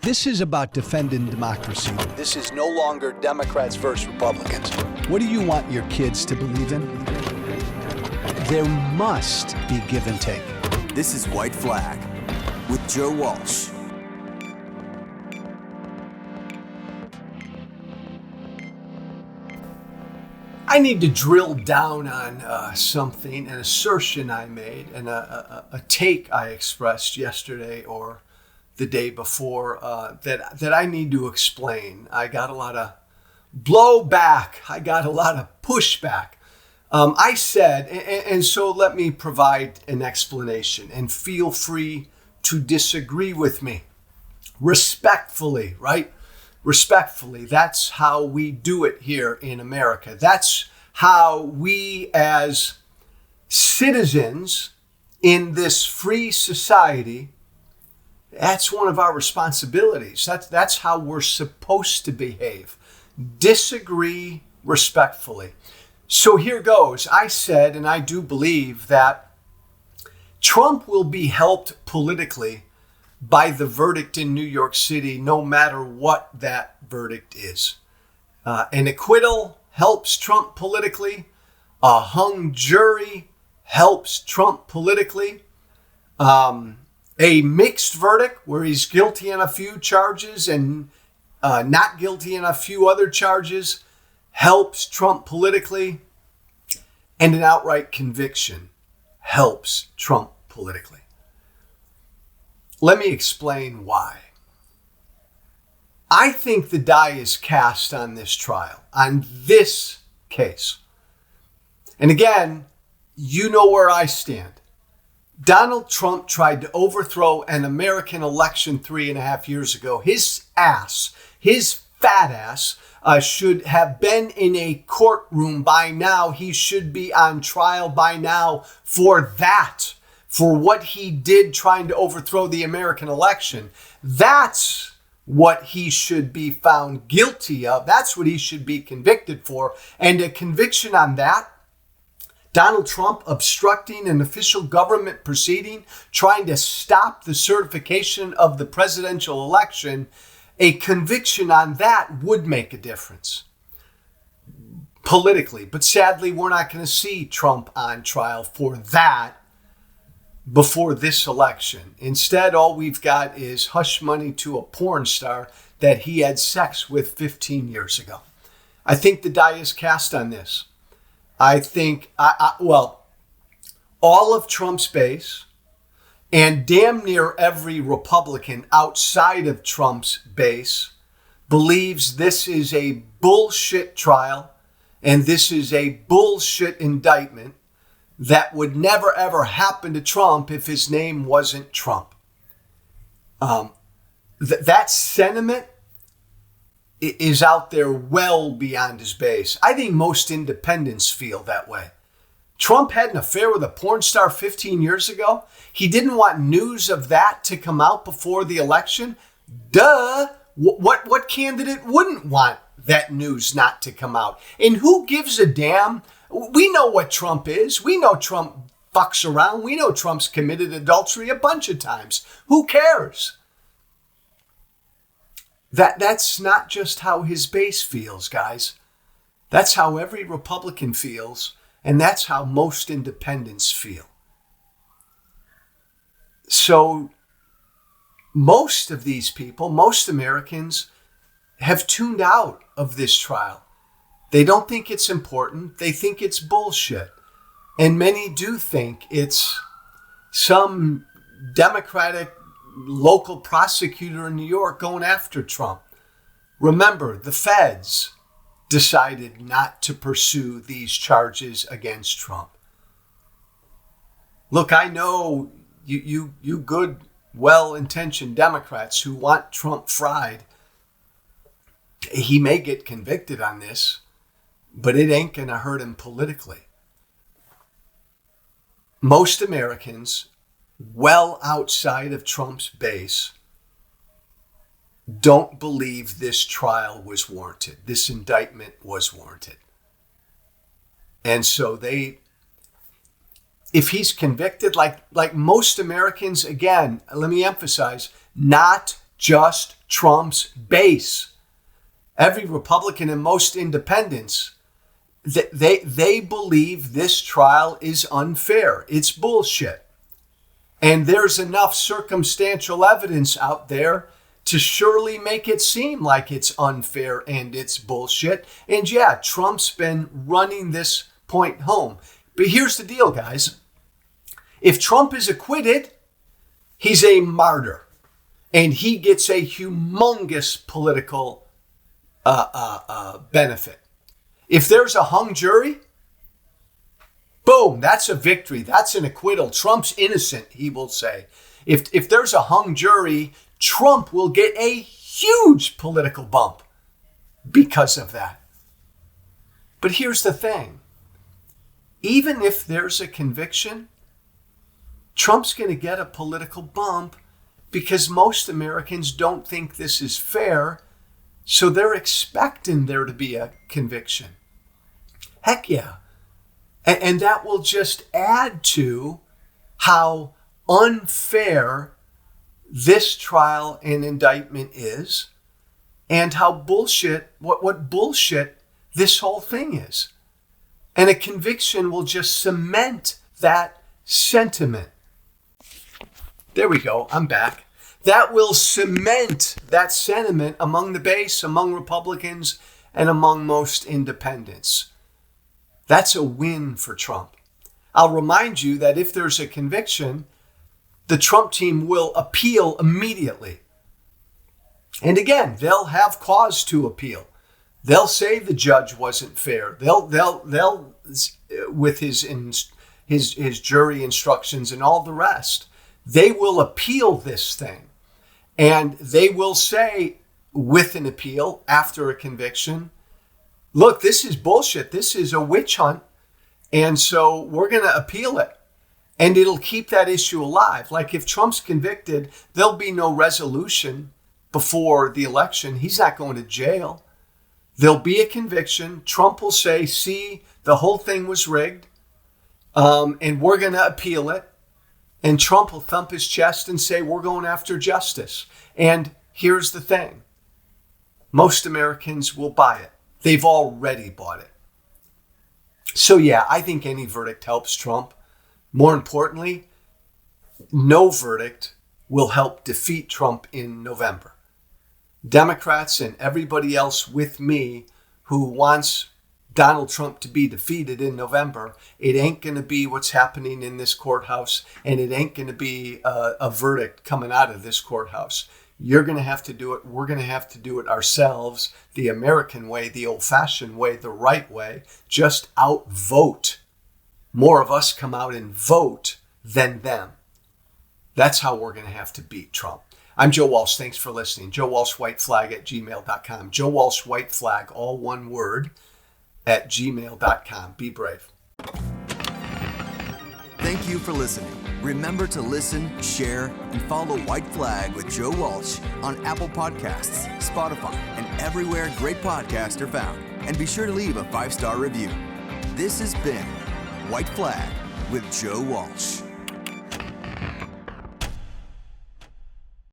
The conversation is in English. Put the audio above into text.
This is about defending democracy. This is no longer Democrats versus Republicans. What do you want your kids to believe in? There must be give and take. This is White Flag with Joe Walsh. I need to drill down on something, an assertion I made, and a take I expressed yesterday or the day before that I need to explain. I got a lot of blowback. I got a lot of pushback. I said, and so let me provide an explanation, and feel free to disagree with me respectfully, right? Respectfully. That's how we do it here in America. That's how we as citizens in this free society, that's one of our responsibilities. That's how we're supposed to behave. Disagree respectfully. So here goes. I said, and I do believe that Trump will be helped politically by the verdict in New York City, no matter what that verdict is. An acquittal helps Trump politically. A hung jury helps Trump politically. A mixed verdict where he's guilty on a few charges and not guilty on a few other charges helps Trump politically. And an outright conviction helps Trump politically. Let me explain why. I think the die is cast on this trial, on this case. And again, you know where I stand. Donald Trump tried to overthrow an American election 3.5 years ago. His ass, his fat ass, should have been in a courtroom by now. He should be on trial by now for that. For what he did trying to overthrow the American election. That's what he should be found guilty of. That's what he should be convicted for. And a conviction on that, Donald Trump obstructing an official government proceeding, trying to stop the certification of the presidential election, a conviction on that would make a difference politically. But sadly, we're not going to see Trump on trial for that before this election. Instead, all we've got is hush money to a porn star that he had sex with 15 years ago. I think the die is cast on this. I think, all of Trump's base and damn near every Republican outside of Trump's base believes this is a bullshit trial and this is a bullshit indictment that would never, ever happen to Trump if his name wasn't Trump. That sentiment is out there well beyond his base. I think most independents feel that way. Trump had an affair with a porn star 15 years ago. He didn't want news of that to come out before the election. Duh. What candidate wouldn't want that news not to come out? And who gives a damn? We know what Trump is. We know Trump fucks around. We know Trump's committed adultery a bunch of times. Who cares? That's not just how his base feels, guys. That's how every Republican feels, and that's how most independents feel. So most of these people, most Americans, have tuned out of this trial. They don't think it's important. They think it's bullshit. And many do think it's some Democratic local prosecutor in New York going after Trump. Remember, the feds decided not to pursue these charges against Trump. Look, I know you good, well-intentioned Democrats who want Trump fried. He may get convicted on this, but it ain't going to hurt him politically. Most Americans, well outside of Trump's base, don't believe this trial was warranted. This indictment was warranted. And so if he's convicted, like most Americans, again, let me emphasize, not just Trump's base. Every Republican and most independents, they believe this trial is unfair. It's bullshit. And there's enough circumstantial evidence out there to surely make it seem like it's unfair and it's bullshit. And yeah, Trump's been running this point home. But here's the deal, guys. If Trump is acquitted, he's a martyr. And he gets a humongous political benefit. If there's a hung jury, boom, that's a victory. That's an acquittal. Trump's innocent, he will say. If there's a hung jury, Trump will get a huge political bump because of that. But here's the thing. Even if there's a conviction, Trump's going to get a political bump because most Americans don't think this is fair, so they're expecting there to be a conviction. Heck yeah. And that will just add to how unfair this trial and indictment is, and how bullshit, what bullshit this whole thing is. And a conviction will just cement that sentiment. There we go, I'm back. That will cement that sentiment among the base, among Republicans, and among most independents. That's a win for Trump. I'll remind you that if there's a conviction, the Trump team will appeal immediately. And again, they'll have cause to appeal. They'll say the judge wasn't fair. They'll with his jury instructions and all the rest, they will appeal this thing. And they will say with an appeal after a conviction, look, this is bullshit. This is a witch hunt. And so we're going to appeal it. And it'll keep that issue alive. Like if Trump's convicted, there'll be no resolution before the election. He's not going to jail. There'll be a conviction. Trump will say, see, the whole thing was rigged. And we're going to appeal it. And Trump will thump his chest and say, we're going after justice. And here's the thing. Most Americans will buy it. They've already bought it. So yeah, I think any verdict helps Trump. More importantly, no verdict will help defeat Trump in November. Democrats and everybody else with me who wants Donald Trump to be defeated in November, it ain't going to be what's happening in this courthouse, and it ain't going to be a verdict coming out of this courthouse. You're going to have to do it. We're going to have to do it ourselves, the American way, the old-fashioned way, the right way. Just outvote. More of us come out and vote than them. That's how we're going to have to beat Trump. I'm Joe Walsh. Thanks for listening. JoeWalshWhiteFlag@gmail.com. Joe Walsh White Flag, all one word, @gmail.com. Be brave. Thank you for listening. Remember to listen, share, and follow White Flag with Joe Walsh on Apple Podcasts, Spotify, and everywhere great podcasts are found. And be sure to leave a 5-star review. This has been White Flag with Joe Walsh.